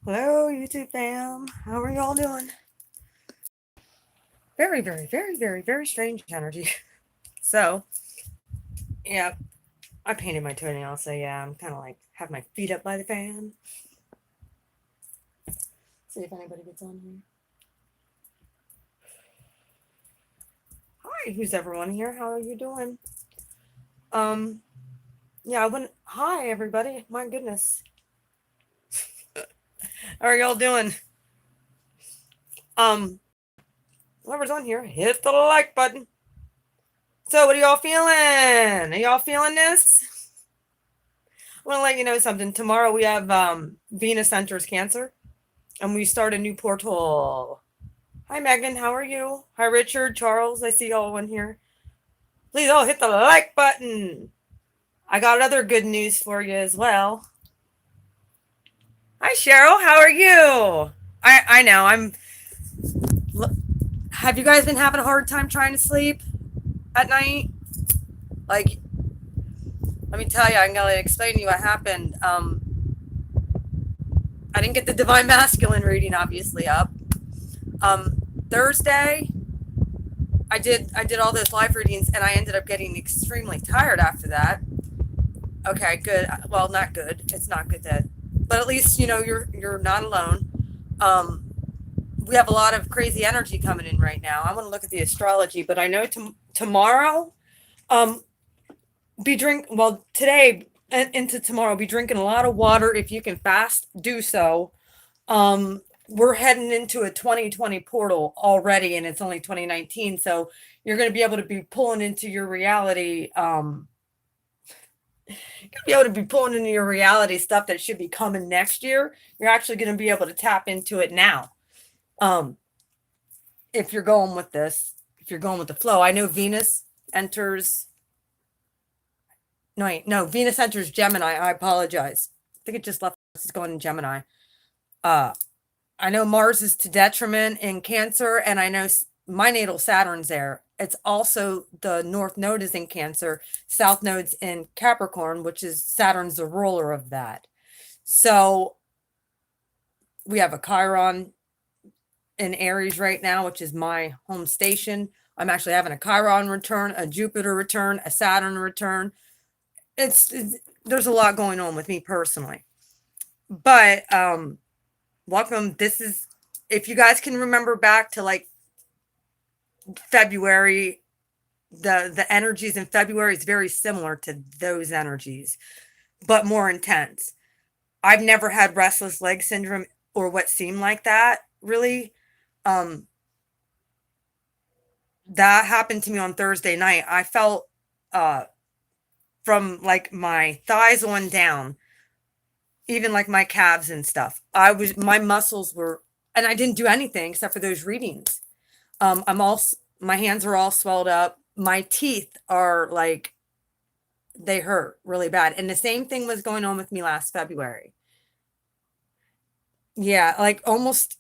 Hello, YouTube fam. How are y'all doing? Very, very, very, very, very strange energy. So, yeah, I painted my toenail, so yeah, I'm kind of like have my feet up by the fan. See if anybody gets on here. Hi, who's everyone here? How are you doing? Um, yeah, I wouldn't. Hi, everybody. My goodness, how are y'all doing? Um, whoever's on here, hit the like button. So, what are y'all feeling? Are y'all feeling this? I want to let you know something. Tomorrow we have Venus enters Cancer, and we start a new portal. Hi, Megan. How are you? Hi, Richard, Charles. I see y'all in here. Please all hit the like button. I got other good news for you as well. Hi, Cheryl. How are you? I know. Have you guys been having a hard time trying to sleep at night? Like, let me tell you, I'm gonna explain to you what happened. I didn't get the Divine Masculine reading, obviously, up. Thursday, I did all those live readings, and I ended up getting extremely tired after that. Okay, good. Well, not good. It's not good that, but at least you know you're not alone. Um, we have a lot of crazy energy coming in right now. I want to look at the astrology, but I know tomorrow, um, today and into tomorrow, be drinking a lot of water. If you can fast, do so. We're heading into a 2020 portal already, and it's only 2019, so you're going to be able to be pulling into your reality. You'll be able to be pulling into your reality stuff that should be coming next year. You're actually going to be able to tap into it now. Um, if you're going with this, if you're going with the flow. I know Venus enters. No, Venus enters Gemini. I apologize. I think it just left. It's going in Gemini. I know Mars is to detriment in Cancer, and I know my natal Saturn's there. It's also the North Node is in Cancer, South Node's in Capricorn, which is Saturn's the ruler of that. So we have a Chiron in Aries right now, which is my home station. I'm actually having a Chiron return, a Jupiter return, a Saturn return. It's there's a lot going on with me personally. But welcome. This is, if you guys can remember back to like February, the energies in February is very similar to those energies, but more intense. I've never had restless leg syndrome or what seemed like that really. Um, that happened to me on Thursday night. I felt from like my thighs on down, even like my calves and stuff. My muscles were, and I didn't do anything except for those readings. My hands are all swelled up. My teeth are like, they hurt really bad. And the same thing was going on with me last February. Yeah, like almost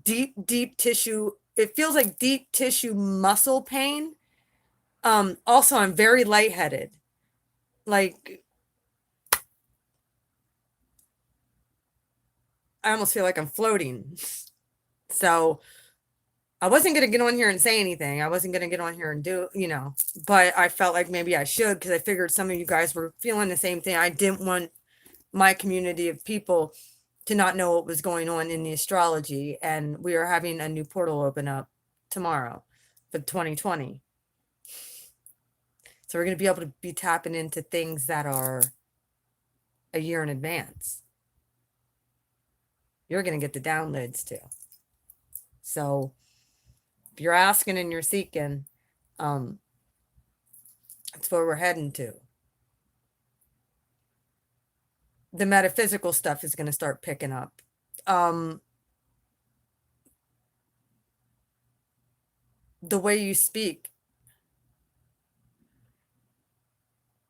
deep tissue. It feels like deep tissue muscle pain. Also, I'm very lightheaded. Like, I almost feel like I'm floating. So I wasn't going to get on here and say anything. I wasn't going to get on here and do, but I felt like maybe I should, because I figured some of you guys were feeling the same thing. I didn't want my community of people to not know what was going on in the astrology. And we are having a new portal open up tomorrow for 2020. So we're going to be able to be tapping into things that are a year in advance. You're going to get the downloads too. So if you're asking and you're seeking, that's where we're heading to. The metaphysical stuff is going to start picking up. The way you speak.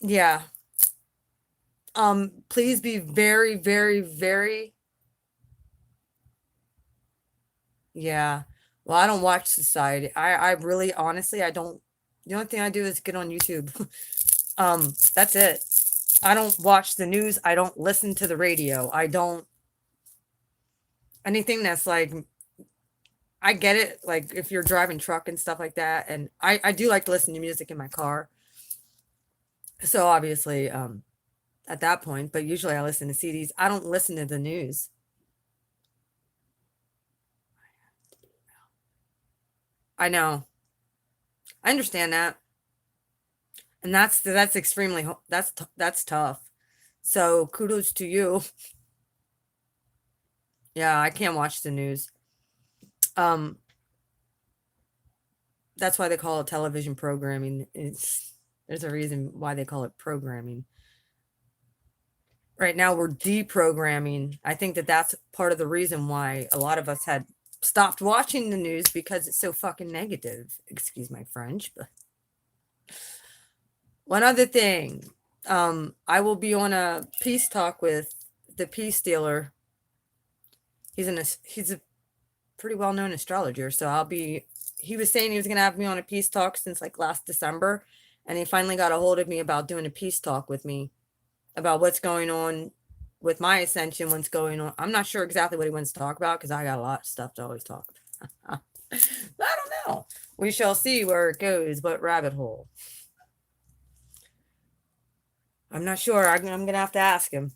Yeah. Please be very, very, very. Yeah. Well, I don't watch society. I really, honestly, I don't. The only thing I do is get on YouTube. That's it. I don't watch the news. I don't listen to the radio. I don't. anything that's like, I get it, like if you're driving truck and stuff like that, and I do like to listen to music in my car. So obviously, at that point, but usually I listen to CDs. I don't listen to the news. I know. I understand that. And that's extremely that's tough. So kudos to you. Yeah, I can't watch the news. Um that's why they call it television programming. There's a reason why they call it programming. Right now we're deprogramming. I think that that's part of the reason why a lot of us had stopped watching the news, because it's so fucking negative. Excuse my French, but one other thing. I will be on a peace talk with the peace dealer. He's a pretty well-known astrologer, so he was saying he was going to have me on a peace talk since like last December, and he finally got a hold of me about doing a peace talk with me about what's going on with my ascension, what's going on. I'm not sure exactly what he wants to talk about, because I got a lot of stuff to always talk about. I don't know. We shall see where it goes, what rabbit hole. I'm not sure. I'm going to have to ask him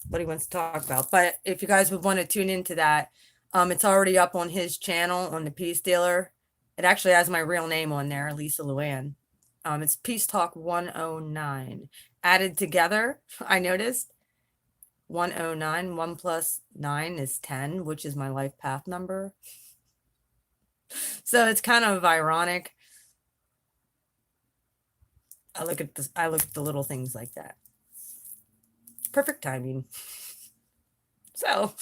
what he wants to talk about. But if you guys would want to tune into that, it's already up on his channel on the Peace Dealer. It actually has my real name on there, Lisa Luann. It's Peace Talk 109. Added together, I noticed 109, 1 plus 9 is 10, which is my life path number. So it's kind of ironic. I look at the little things like that. Perfect timing. So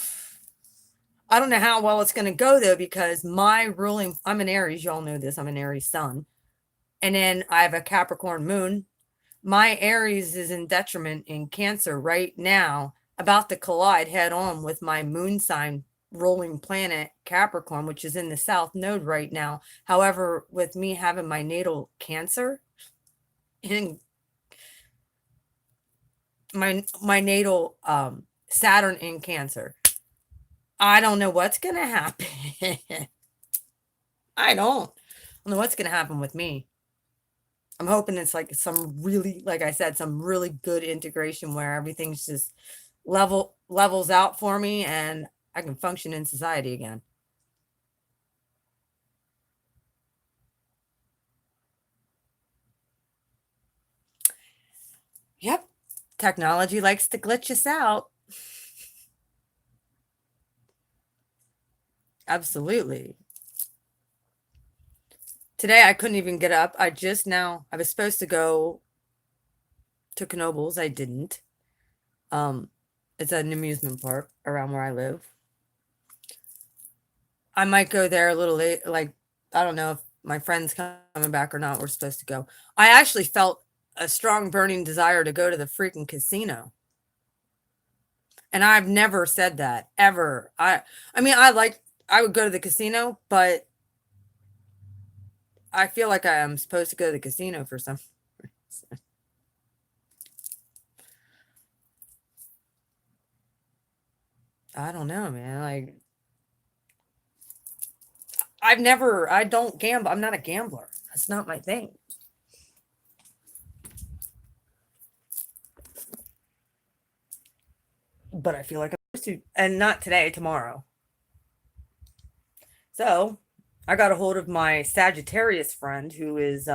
I don't know how well it's going to go though, because I'm an Aries. Y'all know this. I'm an Aries sun. And then I have a Capricorn moon. My Aries is in detriment in Cancer right now, about to collide head on with my moon sign ruling planet Capricorn, which is in the South Node right now. However, with me having my natal Cancer in my natal Saturn in Cancer, I don't know what's going to happen. I don't know what's going to happen with me. I'm hoping it's like some really, like I said, some really good integration where everything's just levels out for me and I can function in society again. Yep. Technology likes to glitch us out. Absolutely. Today I couldn't even get up. I was supposed to go to Knoebels. I didn't. It's an amusement park around where I live. I might go there a little late. Like, I don't know if my friend's coming back or not. We're supposed to go. I actually felt a strong burning desire to go to the freaking casino. And I've never said that ever. I mean, I would go to the casino, but I feel like I am supposed to go to the casino for some reason. I don't know, man. Like, I don't gamble. I'm not a gambler. That's not my thing. But I feel like I'm supposed to, and not today, tomorrow. So I got a hold of my Sagittarius friend who is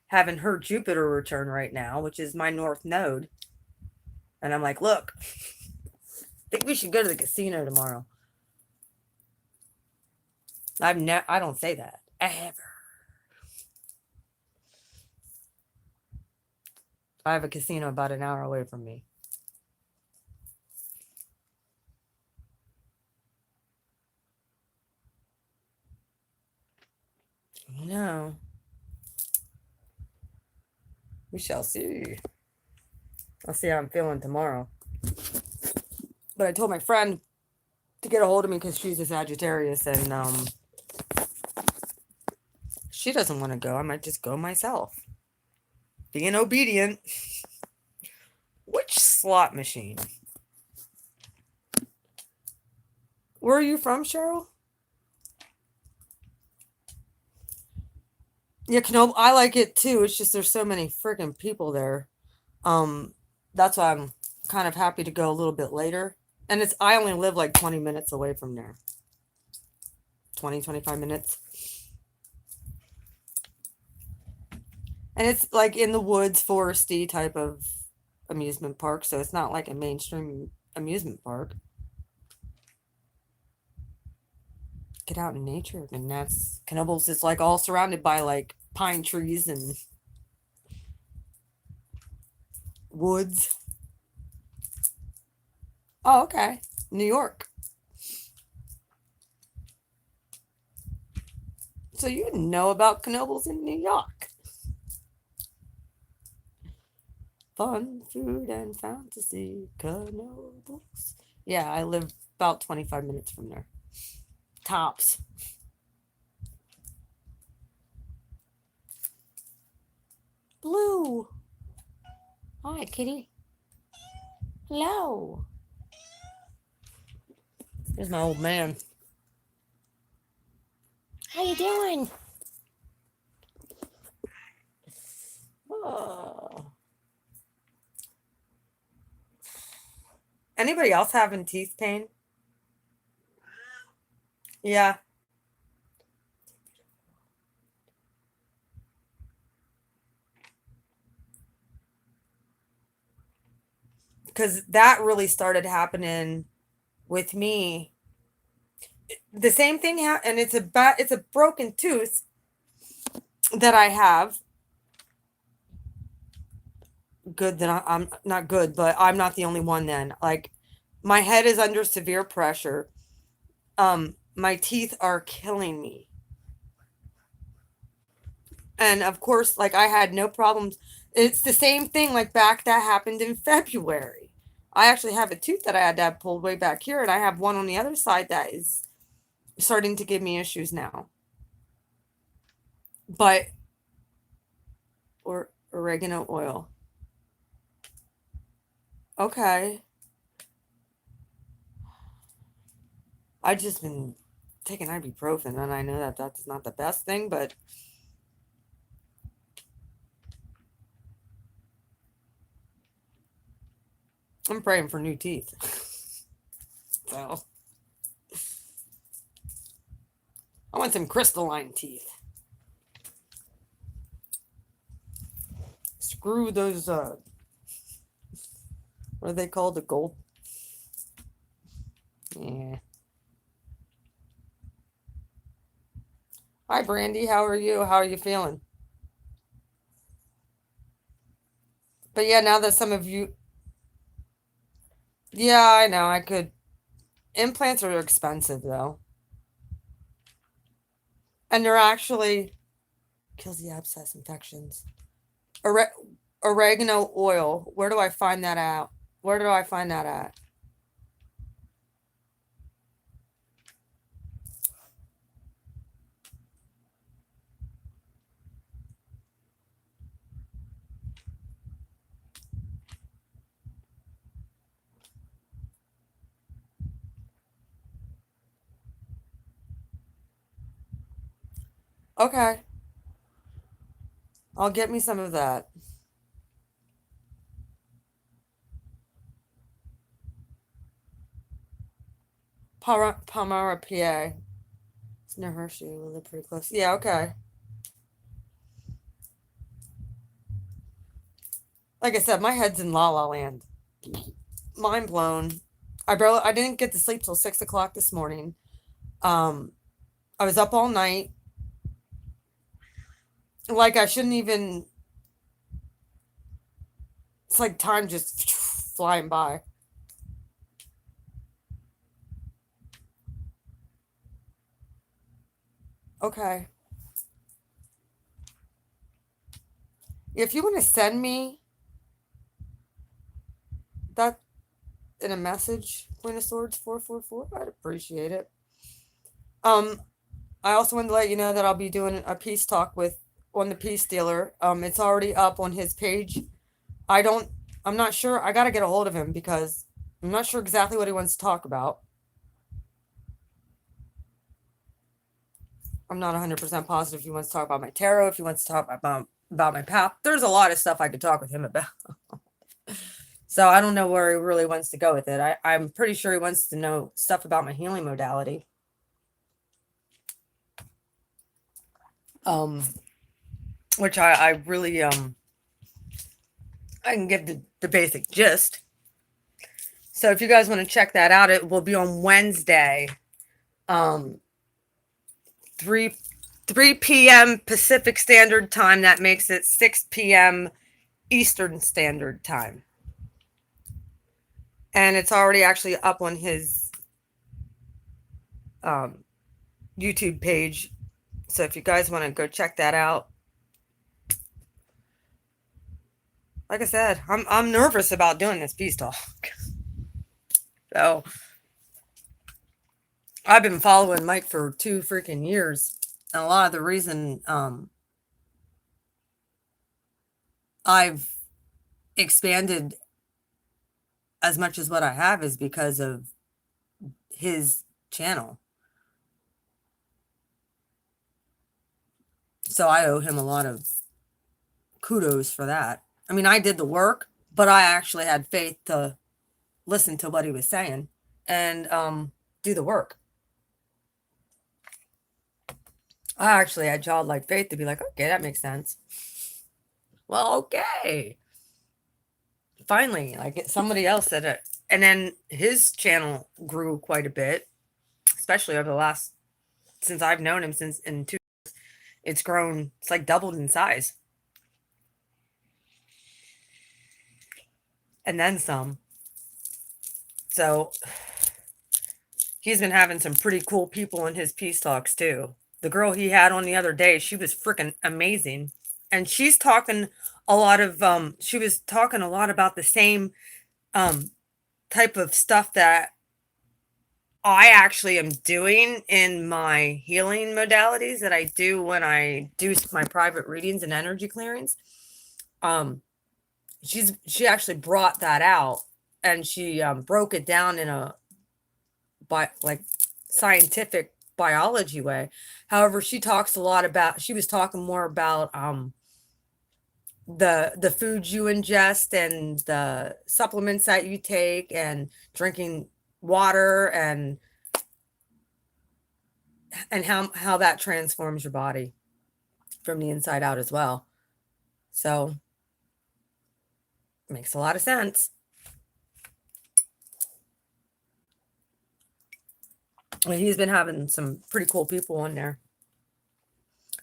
having her Jupiter return right now, which is my North Node. And I'm like, look, I think we should go to the casino tomorrow. I don't say that ever. I have a casino about an hour away from me. No. We shall see. I'll see how I'm feeling tomorrow. But I told my friend to get a hold of me because she's a Sagittarius and she doesn't want to go. I might just go myself. Being obedient. Which slot machine? Where are you from, Cheryl? Yeah, Knob, I like it too. It's just there's so many freaking people there. That's why I'm kind of happy to go a little bit later. And I only live like 20 minutes away from there. 25 minutes. And it's like in the woods, foresty type of amusement park. So it's not like a mainstream amusement park. Get out in nature. And that's, Knoebels is like all surrounded by like pine trees and woods. Oh, okay. New York. So you know about Knoebels in New York. Fun, food, and fantasy. Knoebels. Yeah, I live about 25 minutes from there. Tops. Blue. Hi, kitty. Hello. There's my old man. How you doing? Oh. Anybody else having teeth pain? Yeah. Because that really started happening with me. The same thing and it's a broken tooth that I have. Good that I'm not good, but I'm not the only one then. Like my head is under severe pressure. My teeth are killing me. And of course, like I had no problems. It's the same thing like that happened in February. I actually have a tooth that I had to have pulled way back here, and I have one on the other side that is starting to give me issues now. But or oregano oil. Okay. I just been taking ibuprofen, and I know that that's not the best thing, but I'm praying for new teeth. So I want some crystalline teeth. Screw those what are they called? The gold? Yeah. Hi, Brandy. How are you? How are you feeling? But yeah, now that some of you... Yeah, I know. I could... Implants are expensive, though. And they're actually... Kills the abscess infections. Oregano oil. Where do I find that out? Where do I find that at? Okay. I'll get me some of that. Palmyra, PA. It's near Hershey. We live pretty close. Yeah, okay. Like I said, my head's in la la land. Mind blown. I didn't get to sleep till 6 o'clock this morning. I was up all night. Like I shouldn't even... It's like time just flying by. Okay. If you want to send me that in a message, Queen of Swords 444, I'd appreciate it. I also wanted to let you know that I'll be doing a peace talk on the Peace Dealer. It's already up on his page. I'm not sure. I got to get a hold of him because I'm not sure exactly what he wants to talk about. I'm not 100% positive if he wants to talk about my tarot, if he wants to talk about my path. There's a lot of stuff I could talk with him about. So I don't know where he really wants to go with it. I'm pretty sure he wants to know stuff about my healing modality. Which I really, I can give the basic gist. So if you guys want to check that out, it will be on Wednesday, 3 p.m. Pacific Standard Time. That makes it 6 p.m. Eastern Standard Time. And it's already actually up on his YouTube page. So if you guys want to go check that out. Like I said, I'm nervous about doing this peace talk. So I've been following Mike for 2 freaking years. And a lot of the reason I've expanded as much as what I have is because of his channel. So I owe him a lot of kudos for that. I mean, I did the work, but I actually had faith to listen to what he was saying and do the work. I actually had childlike faith to be like, okay, that makes sense. Well, okay. Finally, like somebody else said it. And then his channel grew quite a bit, especially over the last, since I've known him since in 2 years, it's grown, it's like doubled in size. And then some. So he's been having some pretty cool people in his peace talks too. The girl he had on the other day, she was freaking amazing. And she's talking a lot of, she was talking a lot about the same type of stuff that I actually am doing in my healing modalities that I do when I do my private readings and energy clearings. She actually brought that out and she broke it down in a like scientific biology way. However, she talks a lot about, she was talking more about the foods you ingest and the supplements that you take and drinking water and how that transforms your body from the inside out as well. So it makes a lot of sense. He's been having some pretty cool people on there.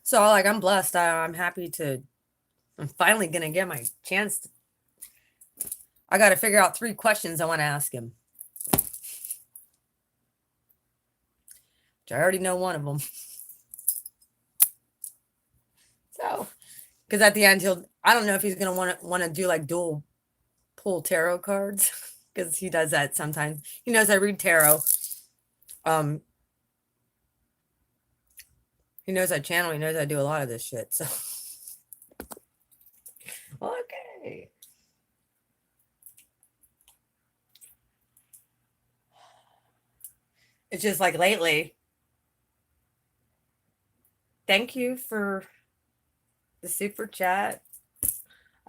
So like, I'm blessed. I'm happy to, I'm finally going to get my chance. I got to figure out 3 questions I want to ask him. Which I already know one of them. So, because at the end, I don't know if he's going to want to do like dual pull tarot cards. Because he does that sometimes. He knows I read tarot. He knows I channel. He knows I do a lot of this shit. So, okay. It's just like lately. Thank you for the super chat.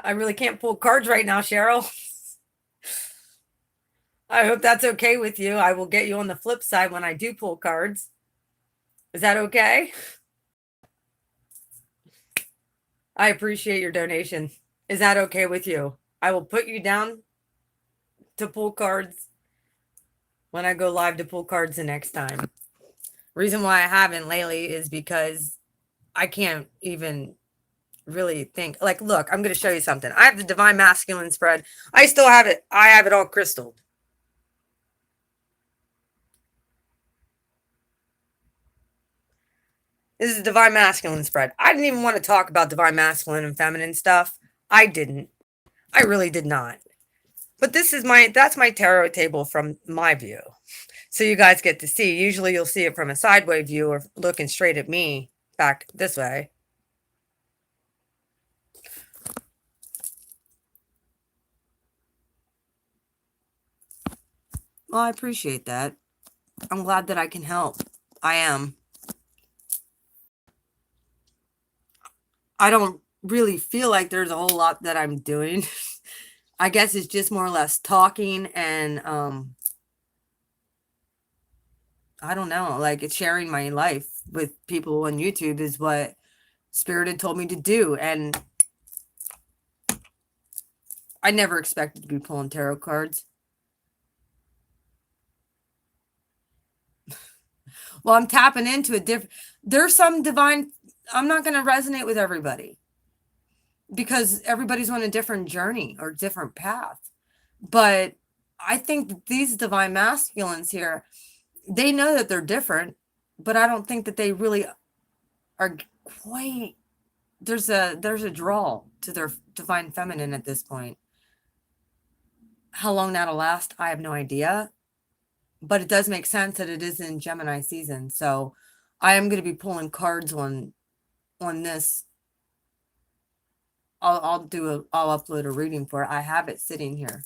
I really can't pull cards right now, Cheryl. I hope that's okay with you. I will get you on the flip side when I do pull cards. Is that okay? I appreciate your donation. Is that okay with you? I will put you down to pull cards when I go live to pull cards the next time. Reason why I haven't lately is because I can't even really think. Like, look, I'm going to show you something. I have the Divine Masculine spread. I still have it. I have it all crystal. This is Divine Masculine spread. I didn't even want to talk about Divine Masculine and feminine stuff. I didn't. I really did not. But this is that's my tarot table from my view. So you guys get to see. Usually you'll see it from a sideways view or looking straight at me back this way. Well, I appreciate that. I'm glad that I can help. I am. I don't really feel like there's a whole lot that I'm doing. I guess it's just more or less talking and I don't know, like it's sharing my life with people on YouTube is what Spirit had told me to do. And I never expected to be pulling tarot cards. Well, I'm tapping into a different, there's some divine, I'm not going to resonate with everybody because everybody's on a different journey or different path. But I think these divine masculines here, they know that they're different, but I don't think that they really are quite, there's a draw to their divine feminine at this point. How long that'll last, I have no idea. But it does make sense that it is in Gemini season. So I am going to be pulling cards on this. I'll upload a reading for it. I have it sitting here.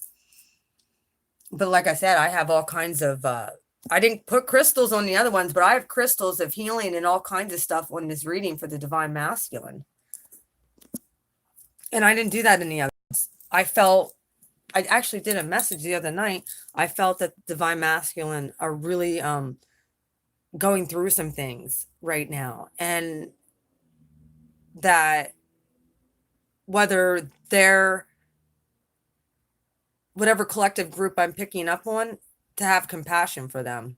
But like I said, I have all kinds of I didn't put crystals on the other ones, but I have crystals of healing and all kinds of stuff on this reading for the divine masculine. And I didn't do that in the others. I actually did a message the other night. I felt that divine masculine are really going through some things right now, and that whether they're whatever collective group I'm picking up on, to have compassion for them,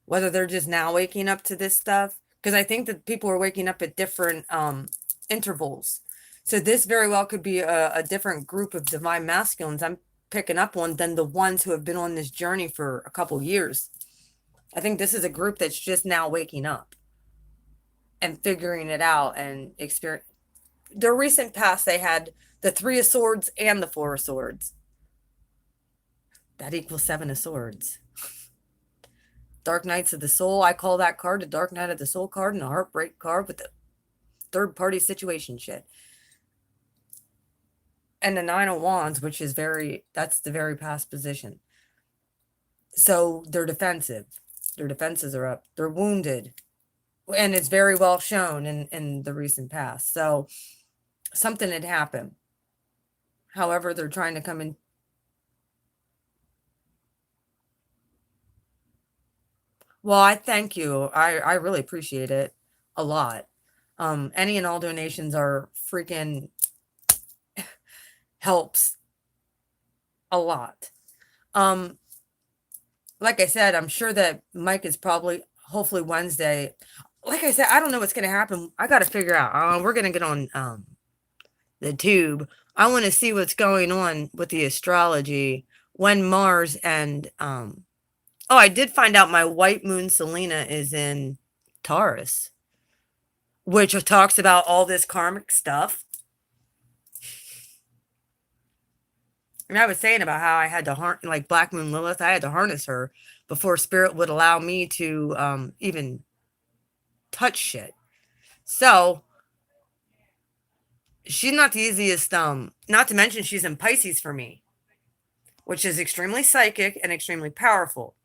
whether they're just now waking up to this stuff, because I think that people are waking up at different intervals. So this very well could be a different group of divine masculines I'm picking up on than the ones who have been on this journey for a couple years. I think this is a group that's just now waking up and figuring it out and experience. Their recent past, they had the 3 of Swords and the 4 of Swords. That equals 7 of Swords. Dark Nights of the Soul. I call that card the Dark Night of the Soul card and a heartbreak card with the third party situation shit. And the 9 of Wands, which is that's the very past position. So they're defensive. Their defenses are up. They're wounded. And it's very well shown in the recent past. So something had happened. However, they're trying to come in. Well, I thank you. I really appreciate it a lot. Any and all donations are freaking helps a lot. Like I said, I'm sure that Mike is probably, hopefully Wednesday. Like I said, I don't know what's going to happen. I got to figure out. We're going to get on the tube. I want to see what's going on with the astrology when Mars and oh, I did find out my white moon Selena is in Taurus, which talks about all this karmic stuff. And I was saying about how I had to like Black Moon Lilith, I had to harness her before Spirit would allow me to even touch shit. So she's not the easiest, not to mention she's in Pisces for me, which is extremely psychic and extremely powerful.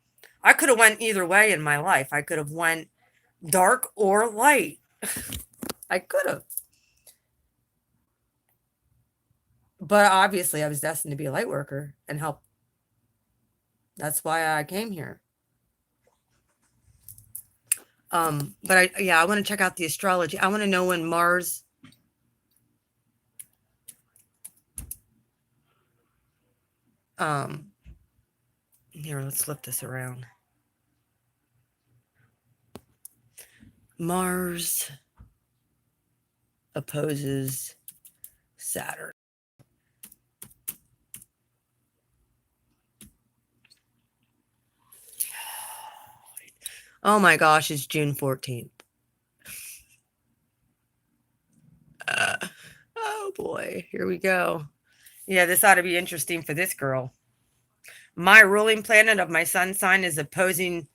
I could have went either way in my life. I could have went dark or light. I could have. But obviously I was destined to be a light worker and help. That's why I came here. But I want to check out the astrology. I want to know when Mars here, let's flip this around. Mars opposes Saturn. Oh my gosh, it's June 14th. Oh boy, here we go. Yeah, this ought to be interesting for this girl. My ruling planet of my sun sign is opposing,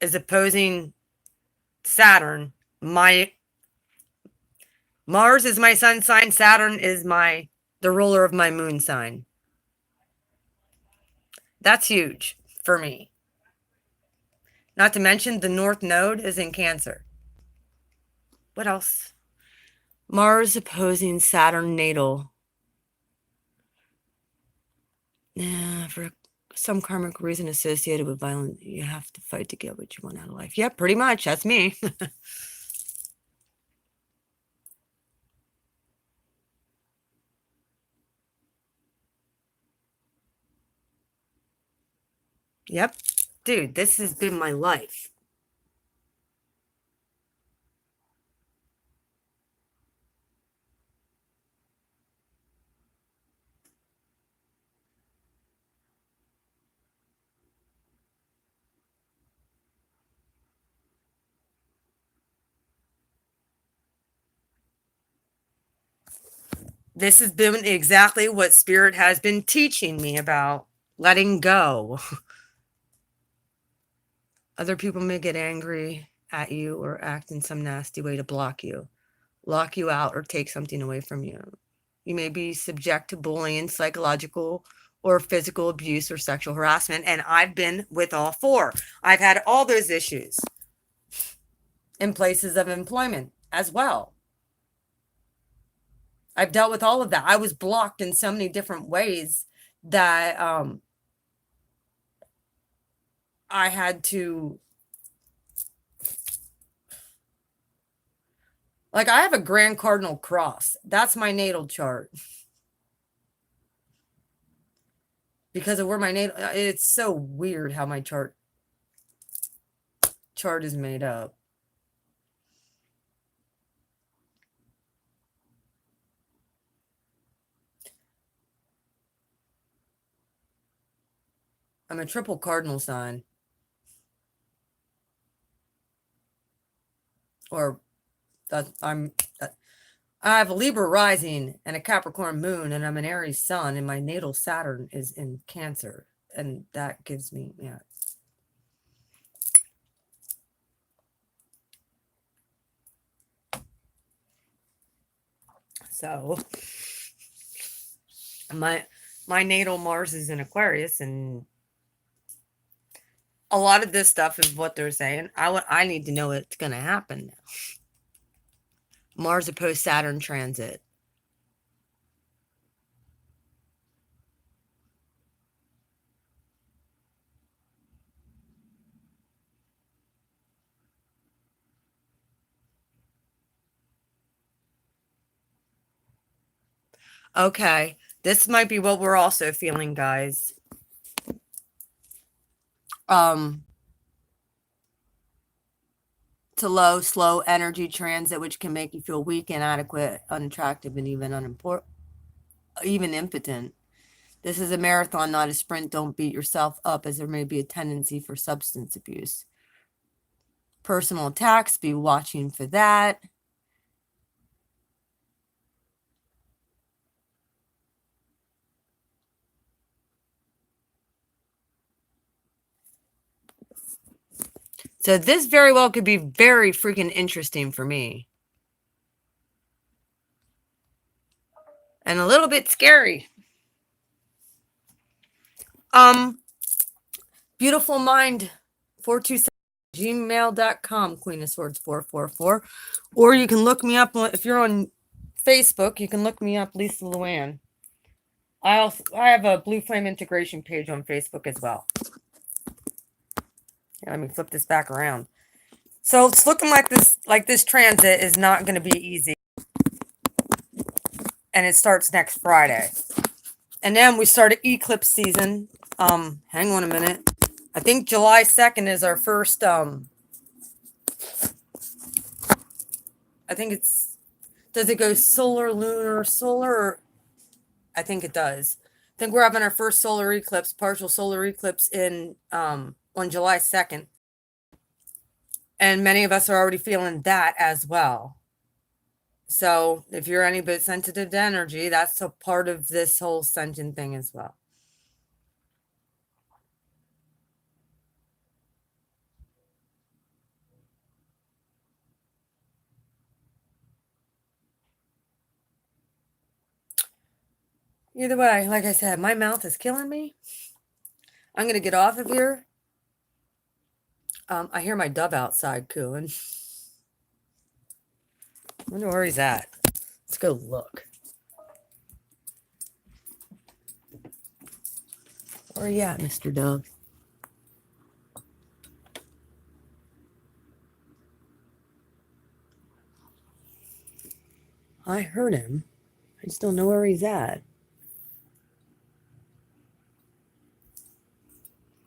is opposing Saturn. My Mars is my sun sign. Saturn is the ruler of my moon sign. That's huge for me. Not to mention the North Node is in Cancer. What else? Mars opposing Saturn natal. Yeah, for some karmic reason associated with violence, you have to fight to get what you want out of life. Yeah, pretty much. That's me. Yep. Dude, this has been my life. This has been exactly what Spirit has been teaching me about letting go. Other people may get angry at you or act in some nasty way to block you, lock you out, or take something away from you. You may be subject to bullying, psychological or physical abuse, or sexual harassment. And I've been with all four. I've had all those issues in places of employment as well. I've dealt with all of that. I was blocked in so many different ways that I had to, like, I have a Grand Cardinal cross. That's my natal chart. Because of where my natal, it's so weird how my chart is made up. I'm a triple cardinal sign. Or that I have a Libra rising and a Capricorn moon, and I'm an Aries sun, and my natal Saturn is in Cancer. And that gives me, yeah. So my natal Mars is in Aquarius, and a lot of this stuff is what they're saying. I need to know what's going to happen now. Mars opposed Saturn transit. Okay, this might be what we're also feeling, guys. To low, slow energy transit, which can make you feel weak, inadequate, unattractive, and even impotent. This is a marathon, not a sprint. Don't beat yourself up, as there may be a tendency for substance abuse. Personal attacks, be watching for that. So this very well could be very freaking interesting for me. And a little bit scary. Beautiful mind 427 gmail.com, Queen of Swords 444. Or you can look me up if you're on Facebook. You can look me up, Lisa Luann. I have a Blue Flame integration page on Facebook as well. Here, let me flip this back around. So it's looking like this transit is not going to be easy. And it starts next Friday. And then we start eclipse season. Hang on a minute. I think July 2nd is our first, I think it's, does it go solar, lunar, solar? I think it does. I think we're having our first solar eclipse, partial solar eclipse on July 2nd. And many of us are already feeling that as well. So if you're any bit sensitive to energy, that's a part of this whole ascension thing as well. Either way, like I said, my mouth is killing me. I'm going to get off of here. I hear my dove outside cooing. I wonder where he's at. Let's go look. Where are you at, Mr. Dove? I heard him. I just don't know where he's at.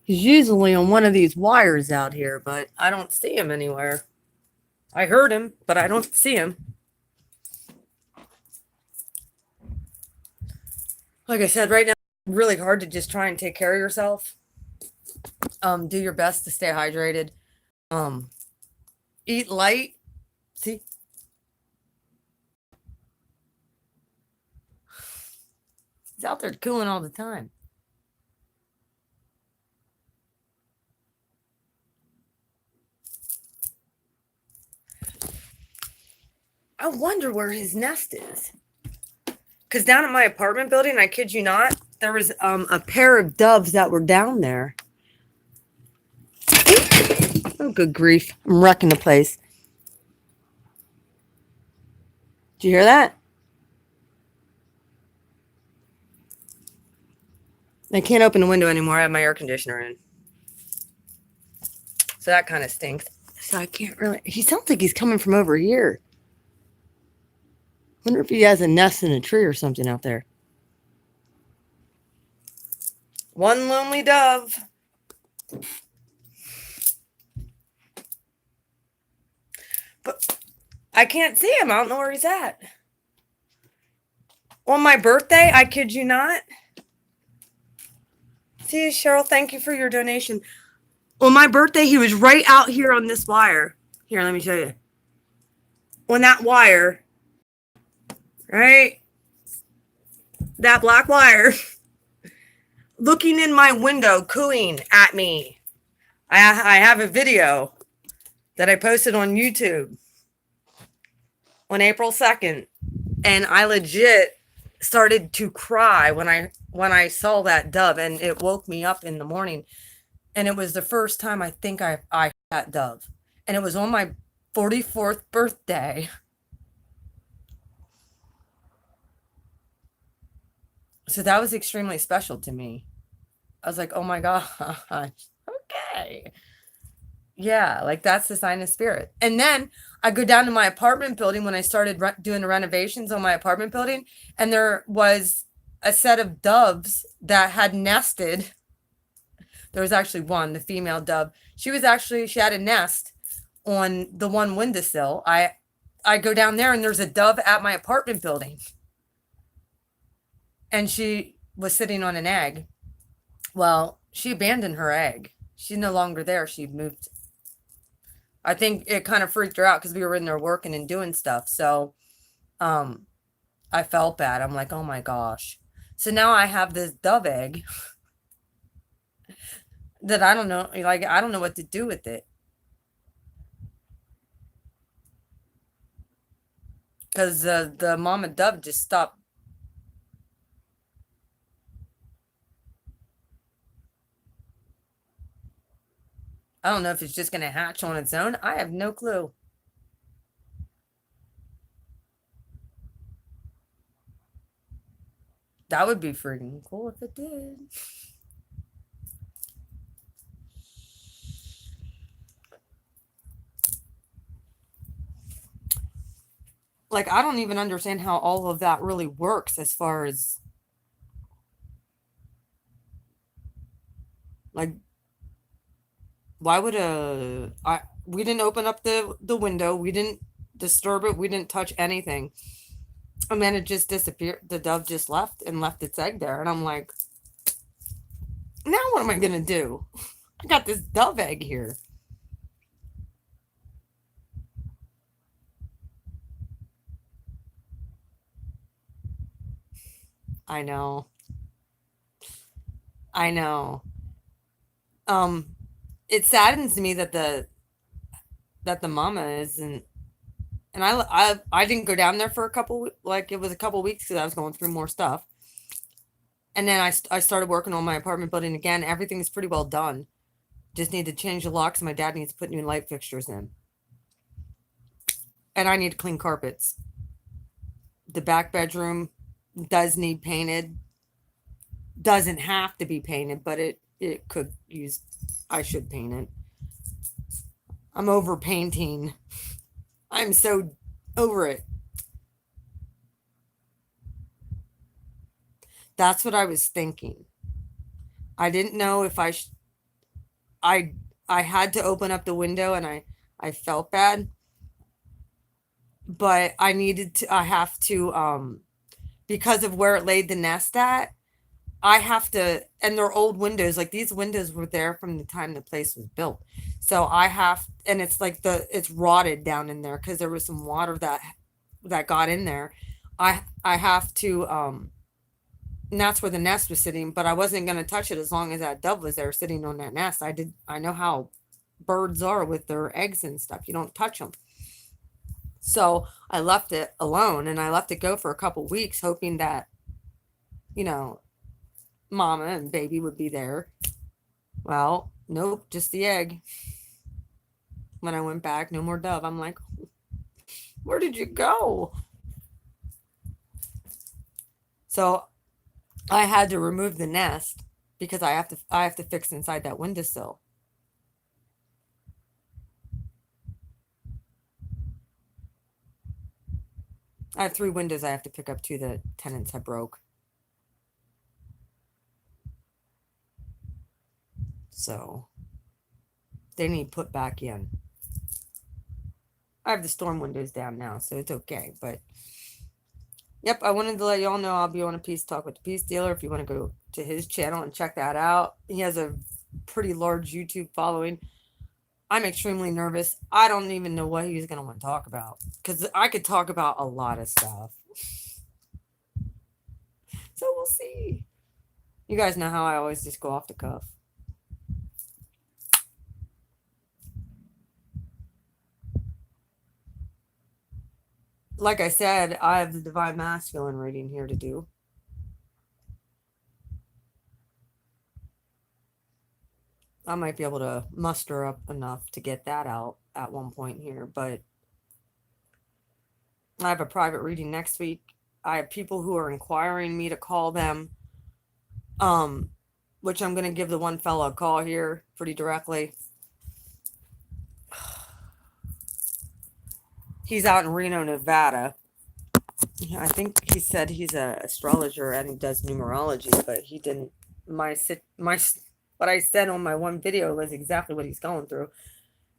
He's usually on one of these wires out here, but I don't see him anywhere. I heard him, but I don't see him. Like I said, right now, it's really hard to just try and take care of yourself. Do your best to stay hydrated. Eat light. See? He's out there cooling all the time. I wonder where his nest is. Because down at my apartment building, I kid you not, there was a pair of doves that were down there. Oh, good grief. I'm wrecking the place. Did you hear that? I can't open the window anymore. I have my air conditioner in. So that kind of stinks. So I can't really... He sounds like he's coming from over here. Wonder if he has a nest in a tree or something out there. One lonely dove. But I can't see him. I don't know where he's at. On my birthday, I kid you not. See, Cheryl, thank you for your donation. On my birthday, he was right out here on this wire. Here, let me show you. On that wire. Right? That black wire. Looking in my window, cooing at me. I have a video that I posted on YouTube on April 2nd. And I legit started to cry when I saw that dove, and it woke me up in the morning. And it was the first time I think I had that dove. And it was on my 44th birthday. So that was extremely special to me. I was like, oh my gosh, okay. Yeah, like that's the sign of spirit. And then I go down to my apartment building when I started doing the renovations on my apartment building. And there was a set of doves that had nested. There was actually one, the female dove. She had a nest on the one windowsill. I go down there and there's a dove at my apartment building. And she was sitting on an egg. Well, she abandoned her egg. She's no longer there. She moved. I think it kind of freaked her out because we were in there working and doing stuff. So I felt bad. I'm like, oh my gosh. So now I have this dove egg that I don't know. Like, I don't know what to do with it. Because the mama dove just stopped. I don't know if it's just going to hatch on its own. I have no clue. That would be freaking cool if it did. Like, I don't even understand how all of that really works as far as, like, why would we didn't open up the window. We didn't disturb it. We didn't touch anything. And then it just disappeared. The dove just left its egg there. And I'm like, now what am I going to do? I got this dove egg here. I know. It saddens me that the mama isn't, and I didn't go down there for a couple, like it was a couple weeks because I was going through more stuff. And then I started working on my apartment building again. Everything's pretty well done. Just need to change the locks. My dad needs to put new light fixtures in. And I need to clean carpets. The back bedroom does need painted. Doesn't have to be painted, but it could use, I should paint it. I'm over painting. I'm so over it. That's what I was thinking. I didn't know if I had to open up the window, and I felt bad, but I have to because of where it laid the nest at. I have to, and they're old windows. Like, these windows were there from the time the place was built. So and it's like it's rotted down in there because there was some water that got in there. I have to, and that's where the nest was sitting, but I wasn't going to touch it as long as that dove was there sitting on that nest. I know how birds are with their eggs and stuff. You don't touch them. So I left it alone, and I left it go for a couple weeks, hoping that, mama and baby would be there. Well, nope, just the egg. When I went back, no more dove. I'm like, where did you go? So I had to remove the nest because I have to fix inside that windowsill. I have 3 windows I have to pick up too. The tenants have broke. So they need put back in. I have the storm windows down now, so it's okay. But yep, I wanted to let y'all know I'll be on a peace talk with the peace dealer. If you want to go to his channel and check that out, he has a pretty large YouTube following. I'm extremely nervous. I don't even know what he's going to want to talk about, because I could talk about a lot of stuff. So we'll see. You guys know how I always just go off the cuff. Like I said, I have the Divine Masculine reading here to do. I might be able to muster up enough to get that out at one point here, but I have a private reading next week. I have people who are inquiring me to call them, which I'm going to give the one fellow a call here pretty directly. He's out in Reno, Nevada. I think he said he's an astrologer and he does numerology, but he didn't. What I said on my one video was exactly what he's going through,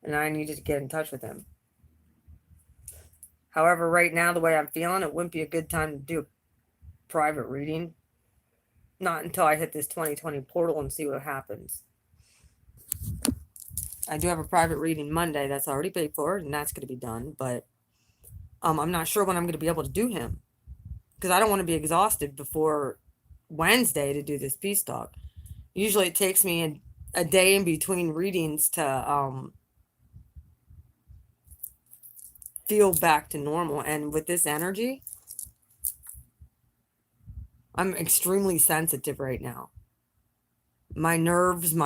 and I needed to get in touch with him. However, right now, the way I'm feeling, it wouldn't be a good time to do a private reading. Not until I hit this 2020 portal and see what happens. I do have a private reading Monday that's already paid for, and that's going to be done, but I'm not sure when I'm going to be able to do him, because I don't want to be exhausted before Wednesday to do this peace talk. Usually it takes me a day in between readings to feel back to normal. And with this energy, I'm extremely sensitive right now. My nerves,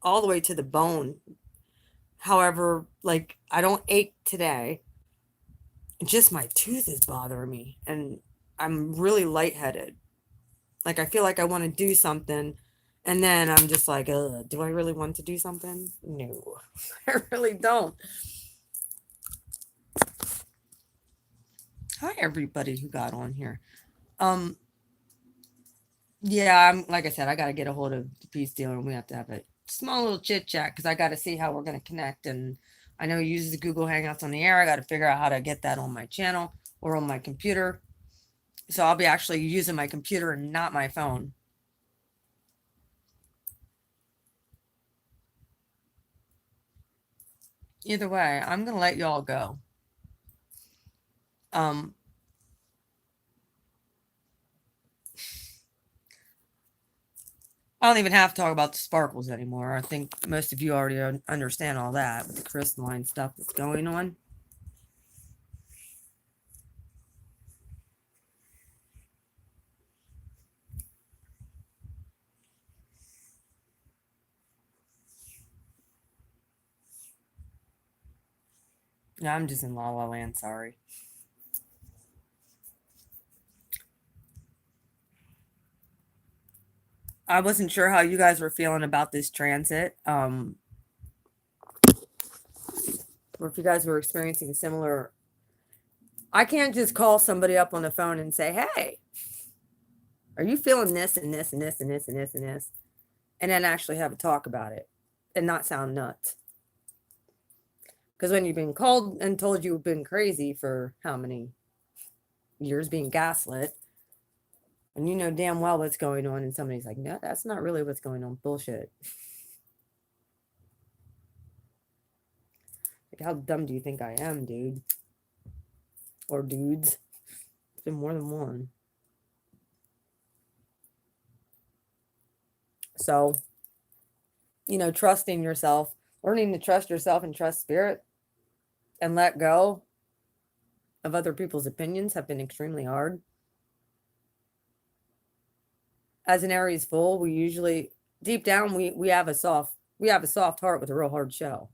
all the way to the bone. However, like, I don't ache today. Just my tooth is bothering me, and I'm really lightheaded. Like, I feel like I want to do something, and then I'm just like, do I really want to do something? No, I really don't. Hi, everybody who got on here. Yeah, like I said, I got to get a hold of the peace dealer, and we have to have a small little chit chat, because I got to see how we're going to connect. And I know he uses the Google Hangouts on the air. I got to figure out how to get that on my channel or on my computer. So I'll be actually using my computer and not my phone. Either way, I'm going to let y'all go. I don't even have to talk about the sparkles anymore. I think most of you already understand all that with the crystalline stuff that's going on. Yeah, I'm just in La La Land, sorry. I wasn't sure how you guys were feeling about this transit. Or if you guys were experiencing similar. I can't just call somebody up on the phone and say, hey, are you feeling this and this and this and this and this and this? And then actually have a talk about it and not sound nuts. Because when you've been called and told you've been crazy for how many years being gaslit, and you know damn well what's going on, and somebody's like, no, that's not really what's going on. Bullshit. Like, how dumb do you think I am, dude? Or dudes? It's been more than one. So, trusting yourself, learning to trust yourself and trust spirit and let go of other people's opinions have been extremely hard. As an Aries full, we usually deep down we have a soft heart with a real hard shell.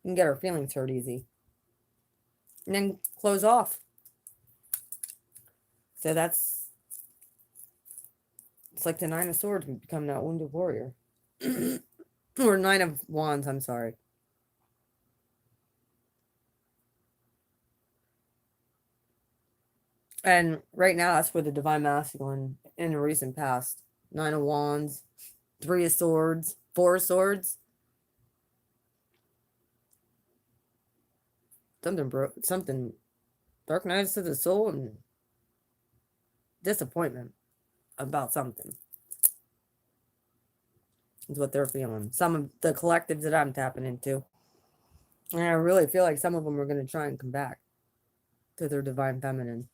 We can get our feelings hurt easy. And then close off. So it's like the Nine of Swords, we become that wounded warrior. Or Nine of Wands, I'm sorry. And right now, that's where the Divine Masculine in the recent past. Nine of Wands, Three of Swords, Four of Swords. Something dark nights to the soul and disappointment about something. Is what they're feeling. Some of the collectives that I'm tapping into. And I really feel like some of them are going to try and come back to their divine feminine.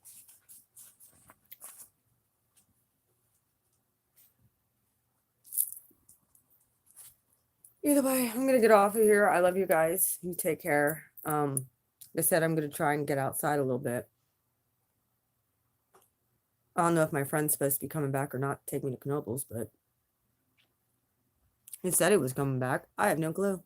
Either way, I'm going to get off of here. I love you guys. You take care. Like I said, I'm going to try and get outside a little bit. I don't know if my friend's supposed to be coming back or not to take me to Knoebels, but he said he was coming back. I have no clue.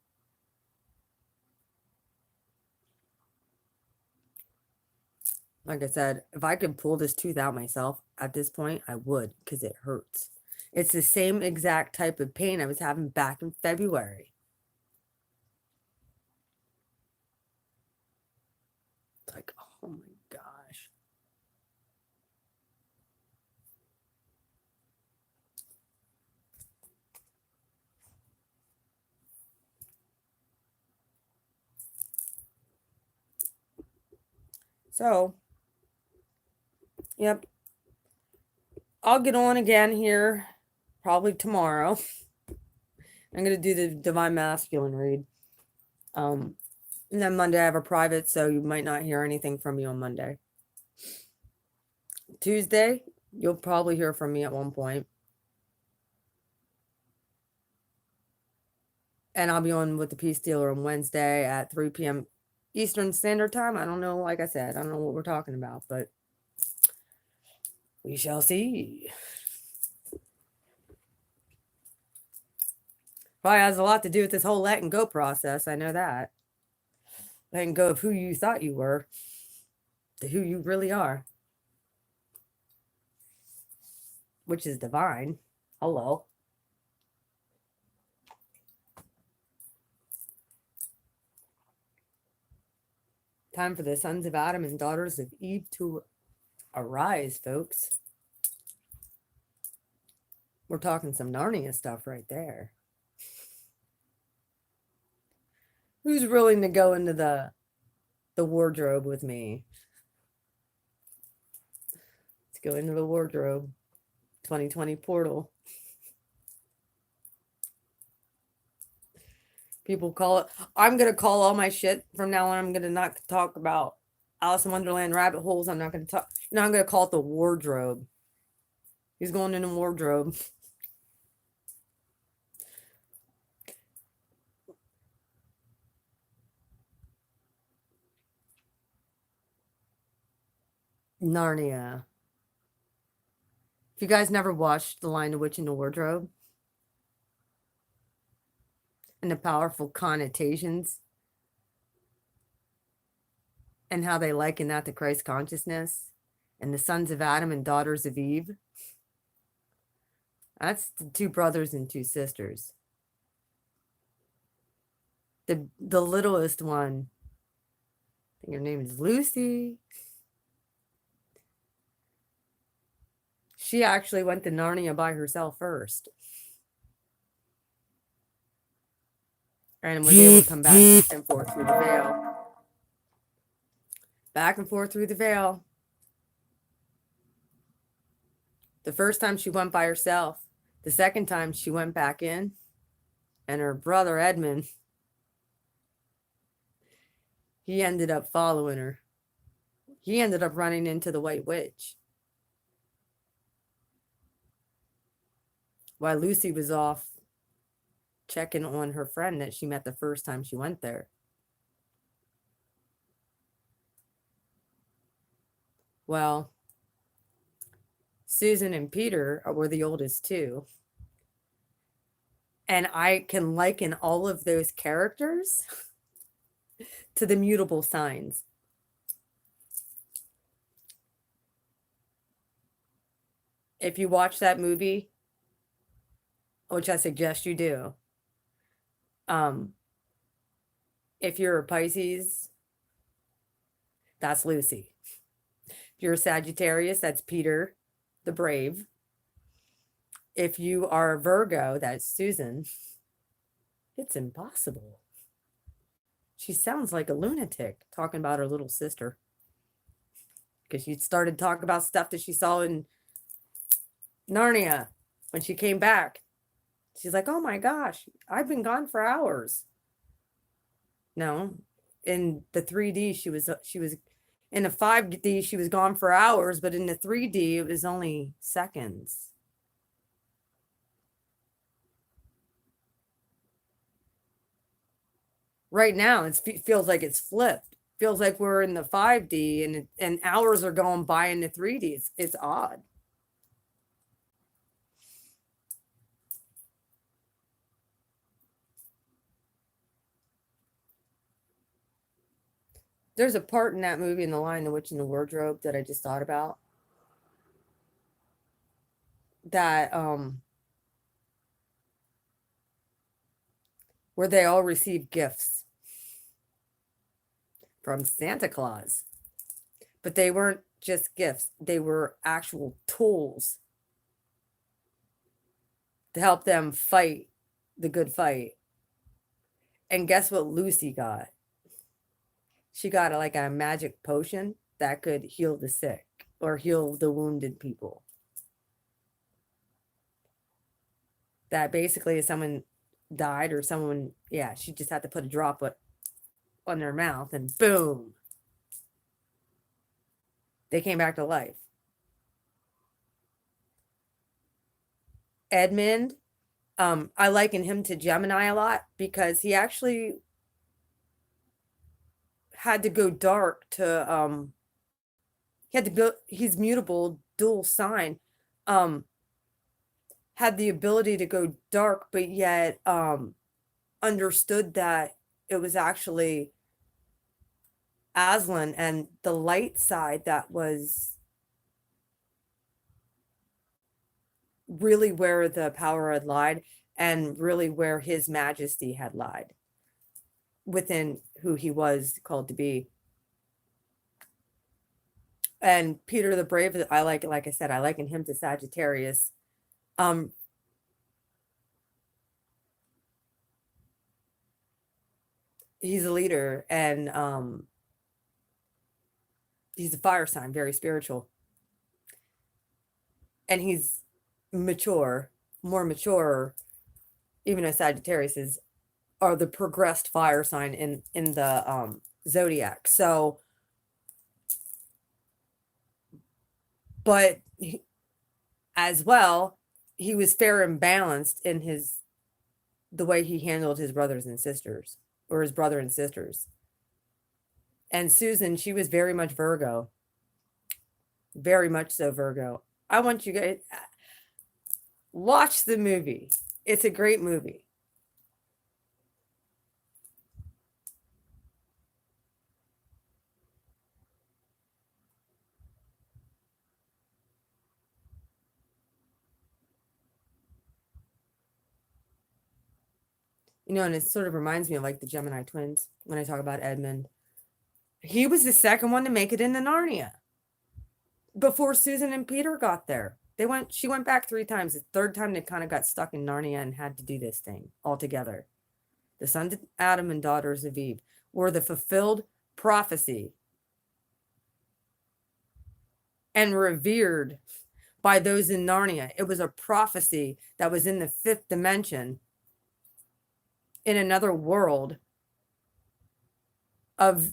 Like I said, if I could pull this tooth out myself at this point, I would, because it hurts. It's the same exact type of pain I was having back in February. It's like, oh my gosh. So, yep. I'll get on again here probably tomorrow. I'm going to do the Divine Masculine read. And then Monday I have a private, so you might not hear anything from me on Monday. Tuesday, you'll probably hear from me at one point. And I'll be on with the Peace Dealer on Wednesday at 3 p.m. Eastern Standard Time. I don't know, like I said, I don't know what we're talking about, but we shall see. Probably has a lot to do with this whole letting go process. I know that. Letting go of who you thought you were to who you really are, which is divine. Hello. Time for the sons of Adam and daughters of Eve to arise, folks. We're talking some Narnia stuff right there. Who's willing to go into the wardrobe with me? Let's go into the wardrobe. 2020 portal. People call it. I'm going to call all my shit from now on. I'm going to not talk about Alice in Wonderland rabbit holes. I'm not going to talk. No, I'm going to call it the wardrobe. He's going in the wardrobe. Narnia. If you guys never watched The Lion, the Witch, and the Wardrobe, and the powerful connotations and how they liken that to Christ consciousness and the sons of Adam and daughters of Eve. That's the two brothers and two sisters. The littlest one, I think her name is Lucy. She actually went to Narnia by herself first. And was able to come back and forth through the veil. Back and forth through the veil. The first time she went by herself. The second time she went back in. And her brother Edmund, he ended up following her. He ended up running into the White Witch. While Lucy was off checking on her friend that she met the first time she went there. Well, Susan and Peter were the oldest two. And I can liken all of those characters to the mutable signs. If you watch that movie, which I suggest you do, if you're a Pisces, that's Lucy. If you're a Sagittarius, that's Peter the Brave. If you are a Virgo, that's Susan. It's impossible. She sounds like a lunatic talking about her little sister. Because she started talking about stuff that she saw in Narnia when she came back. She's like, oh my gosh, I've been gone for hours. No, in the 3D, she was in the 5D, she was gone for hours, but in the 3D, it was only seconds. Right now, it feels like it's flipped. Feels like we're in the 5D and hours are going by in the 3D. It's odd. There's a part in that movie, in The Lion, the Witch, and the Wardrobe, that I just thought about. That, where they all receive gifts from Santa Claus. But they weren't just gifts. They were actual tools to help them fight the good fight. And guess what Lucy got? She got like a magic potion that could heal the sick or heal the wounded people. That basically, if someone died or someone, she just had to put a drop on their mouth and boom, they came back to life. Edmund, I liken him to Gemini a lot because he actually had to go dark to he had to go, he's mutable, dual sign, had the ability to go dark, but yet understood that it was actually Aslan and the light side that was really where the power had lied and really where his majesty had lied within who he was called to be. And Peter the Brave, like I said, I liken him to Sagittarius. He's a leader and he's a fire sign, very spiritual. And he's mature, more mature, even as Sagittarius are the progressed fire sign in the zodiac. So, but as well, he was fair and balanced in the way he handled his brothers and sisters, or his brother and sisters. And Susan, she was very much Virgo. Very much so Virgo. I want you guys watch the movie. It's a great movie. You know, and it sort of reminds me of like the Gemini twins when I talk about Edmund. He was the second one to make it into Narnia before Susan and Peter got there. She went back 3 times. The third time they kind of got stuck in Narnia and had to do this thing all together. The sons of Adam and daughters of Eve were the fulfilled prophecy and revered by those in Narnia. It was a prophecy that was in the 5th dimension, in another world, of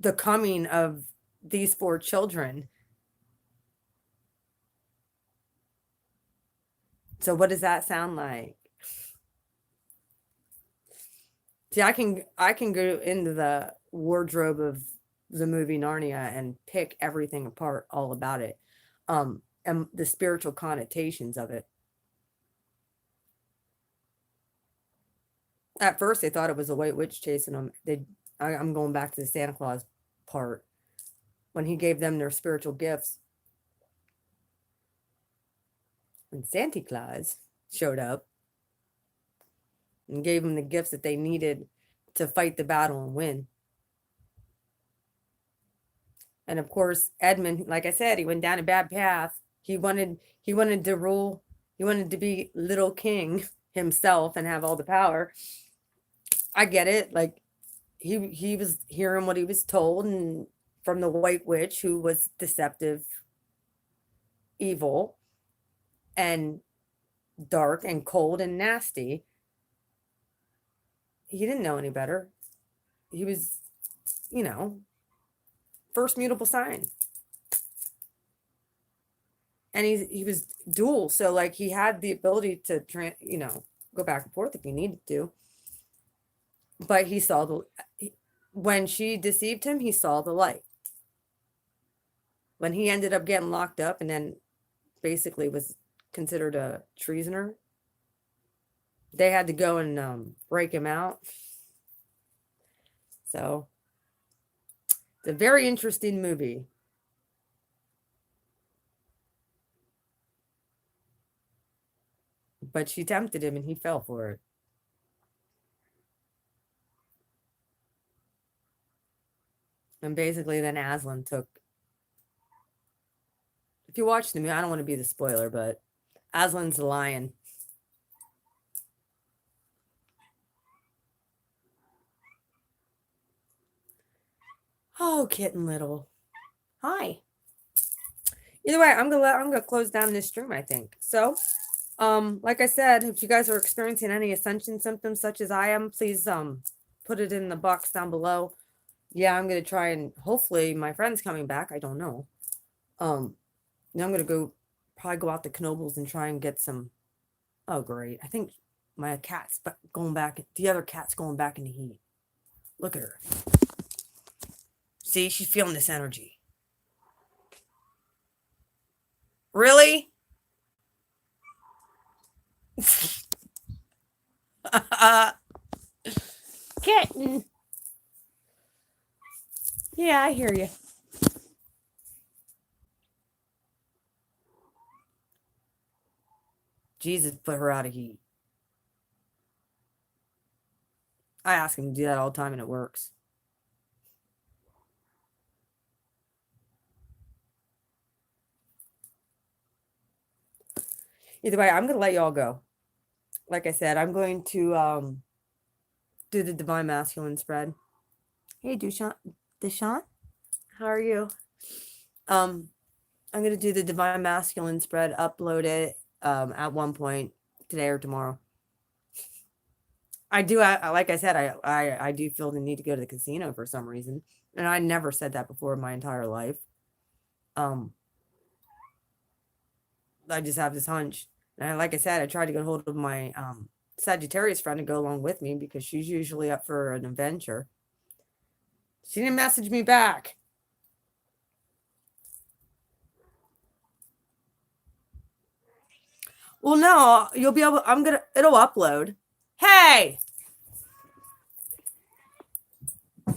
the coming of these 4 children. So what does that sound like? See, I can go into the wardrobe of the movie Narnia and pick everything apart, all about it, and the spiritual connotations of it. At first, they thought it was a white witch chasing them. I'm going back to the Santa Claus part, when he gave them their spiritual gifts. When Santa Claus showed up and gave them the gifts that they needed to fight the battle and win. And of course, Edmund, like I said, he went down a bad path. He wanted to rule. He wanted to be little king himself and have all the power. I get it. Like, he was hearing what he was told, and from the white witch, who was deceptive, evil, and dark and cold and nasty. He didn't know any better. He was, first mutable sign. And he was dual, so like he had the ability to go back and forth if he needed to. But he saw when she deceived him, he saw the light. When he ended up getting locked up and then basically was considered a treasoner, they had to go and break him out. So it's a very interesting movie. But she tempted him and he fell for it. And basically then Aslan took, if you watch the movie, I don't want to be the spoiler, but Aslan's the lion. Oh, kitten little. Hi. Either way, I'm gonna close down this stream, I think. So, like I said, if you guys are experiencing any ascension symptoms such as I am, please put it in the box down below. Yeah, I'm gonna try, and hopefully my friend's coming back. I don't know. Now I'm gonna probably go out to Knoebels and try and get some. Oh, great! I think my cat's going back. The other cat's going back in the heat. Look at her. See, she's feeling this energy. Really? Kitten. Yeah, I hear you. Jesus put her out of heat. I ask him to do that all the time and it works. Either way, I'm going to let y'all go. Like I said, I'm going to do the Divine Masculine spread. Hey, Deshaun, how are you? I'm going to do the Divine Masculine spread, upload it at one point today or tomorrow. I do, like I said, I do feel the need to go to the casino for some reason. And I never said that before in my entire life. I just have this hunch. And like I said, I tried to get a hold of my Sagittarius friend to go along with me because she's usually up for an adventure. She didn't message me back. Well, no, you'll be able, it'll upload. Hey!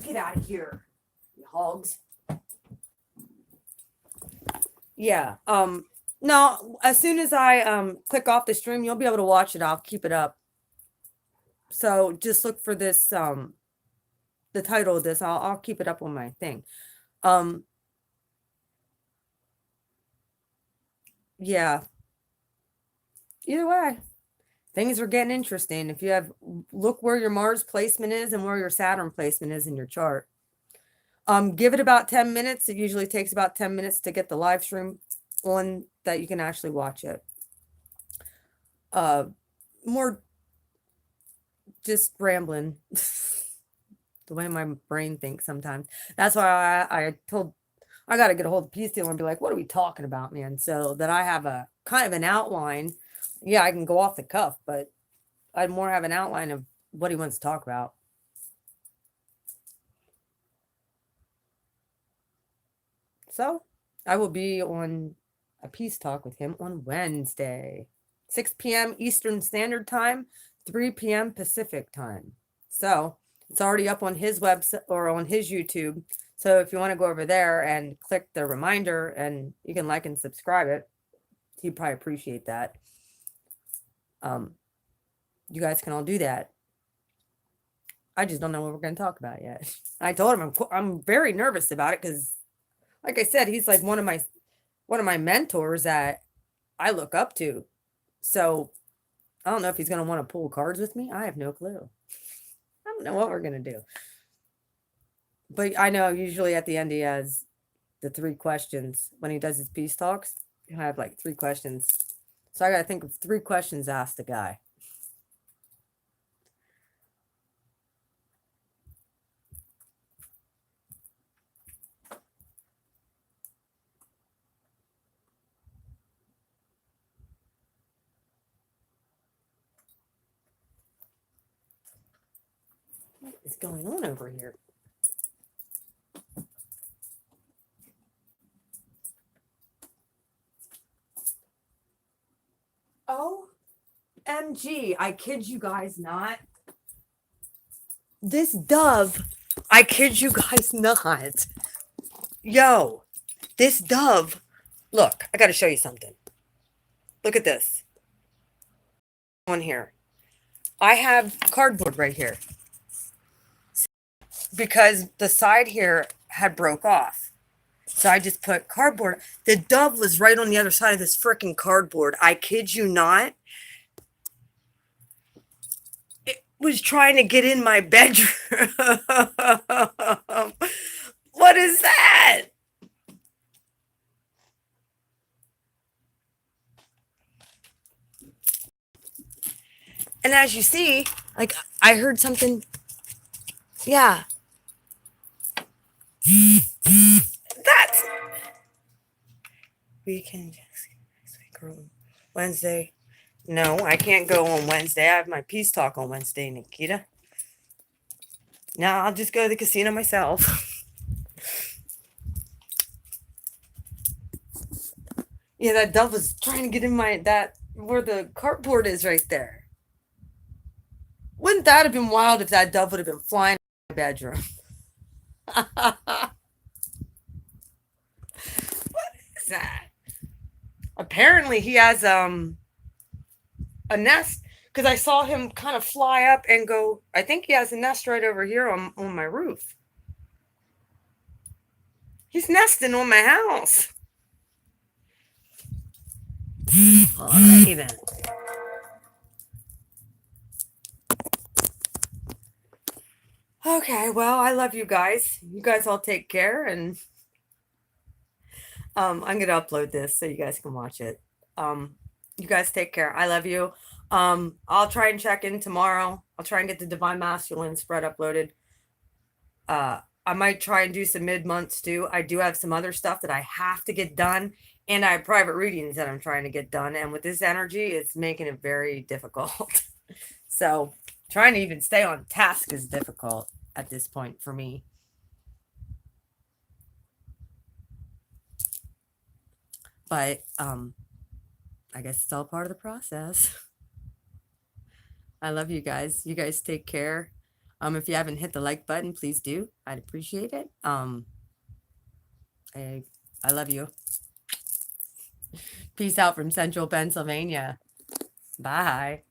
Get out of here, you hogs. Yeah, no, as soon as I click off the stream, you'll be able to watch it. I'll keep it up. So just look for this, the title of this. I'll keep it up on my thing. Yeah. Either way, things are getting interesting. If you have, look where your Mars placement is and where your Saturn placement is in your chart. Give it about 10 minutes. It usually takes about 10 minutes to get the live stream on that you can actually watch it. More just rambling the way my brain thinks sometimes. That's why I got to get a hold of Peace Dealer and be like, what are we talking about, man? So that I have a kind of an outline. Yeah, I can go off the cuff, but I'd more have an outline of what he wants to talk about. So I will be on a peace talk with him on Wednesday, 6 p.m. Eastern Standard Time, 3 p.m. Pacific Time. So it's already up on his website or on his YouTube. So if you want to go over there and click the reminder and you can like and subscribe it, he'd probably appreciate that. You guys can all do that. I just don't know what we're going to talk about yet. I told him I'm very nervous about it because, like I said, he's like one of my mentors that I look up to. So I don't know if he's going to want to pull cards with me. I have no clue. I don't know what we're going to do. But I know usually at the end he has the 3 questions. When he does his peace talks, he'll have like 3 questions. So I got to think of 3 questions to ask the guy. What is going on over here? OMG, I kid you guys not. This dove, I kid you guys not. Yo, this dove. Look, I got to show you something. Look at this. On here. I have cardboard right here. Because the side here had broke off. So I just put cardboard. The dove was right on the other side of this freaking cardboard. I kid you not. It was trying to get in my bedroom. What is that? And as you see, like I heard something. Yeah. That's we can just go Wednesday. No, I can't go on Wednesday. I have my peace talk on Wednesday, Nikita. Now I'll just go to the casino myself. Yeah, that dove was trying to get in where the cardboard is right there. Wouldn't that have been wild if that dove would have been flying in my bedroom? What is that? Apparently he has a nest because I saw him kind of fly up and go. I think he has a nest right over here on my roof. He's nesting on my house. Alrighty then. Okay, well, I love you guys. You guys all take care, and I'm gonna upload this so you guys can watch it. You guys take care. I love you. I'll try and check in tomorrow. I'll try and get the Divine Masculine spread uploaded. I might try and do some mid-months too. I do have some other stuff that I have to get done, and I have private readings that I'm trying to get done. And with this energy, it's making it very difficult. So trying to even stay on task is difficult at this point for me. But I guess it's all part of the process. I love you guys. You guys take care. If you haven't hit the like button, please do. I'd appreciate it. I love you. Peace out from Central Pennsylvania. Bye.